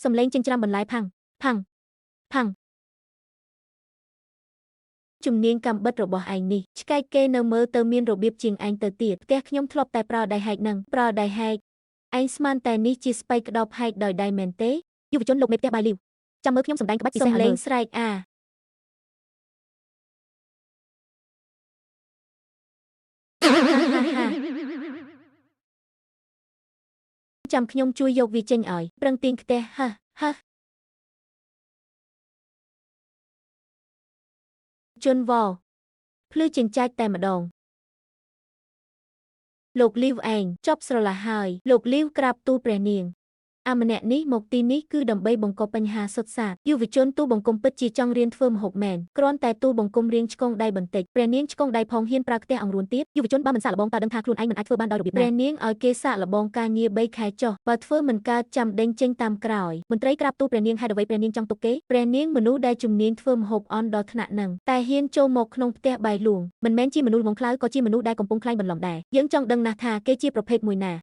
សំឡេងចិញ្ច្រាំបន្លែផាំងផាំងផាំងជំនាញកំបិតរបស់ឯងនេះឆ្កែគេនៅមើលទៅមានរបៀបជាងឯងទៅទៀតផ្ទះខ្ញុំធ្លាប់តែប្រើដៃហែកនឹងប្រើដៃហែកឯងស្មានតែនេះជាស្បៃក្តោបហែកដោយដៃមែនទេយុវជនលោកមេផ្ទះបាយលីវចាំមើលខ្ញុំសម្ដែងក្បាច់ពិសេសឲ្យមើលសំឡេងស្រែកចាំខ្ញុំជួយយកវាចេញឲ្យប្រឹងទាញខ្ទះហឺជន់វភ្លឺចិញ្ចាចតែម្ដងលោកលីវឯងចប់ស្រឡះហើយលោកលីវក្រាបទូលព្រះនាងម្នាក់នេះមកទីនេះគឺដើម្បីបង្កបញ្ហាសុទ្ធសាធយុវជនទូបង្គំពិតជាចង់រៀនធ្វើម្ហូបមែនគ្រាន់តែទូបង្គំរៀងឆ្កងដៃបន្តិចព្រះនាងឆ្កងដៃផងហ៊ានប្រើខ្ទះអង្រួនទៀតយុវជនបើមិនសាកល្បងតើដឹងថាខ្លួនឯងមិនអាចធ្វើបានដោយរបៀបណាព្រះនាងឲ្យគេសាកល្បងការងារ3ខែចុះបើធ្វើមិនកើតចាំដេញចេញតាមក្រោយមន្ត្រីក្រាបទូលព្រះនាងហេតុអ្វីព្រះនាងចង់ទុកគេព្រះនាងមនុស្សដែលជំនាញធ្វើម្ហូបអន់ដល់ថ្នាក់ហ្នឹងតែហ៊ានចូលមកក្នុងផ្ទះបាយលួងមិនមែនជាមនុស្សងងខ្លៅក៏ជាមនុស្សដែលកំពុងខ្លាញ់បន្លំដែរយើងចង់ដឹងណាស់ថាគេជាប្រភេទមួយណា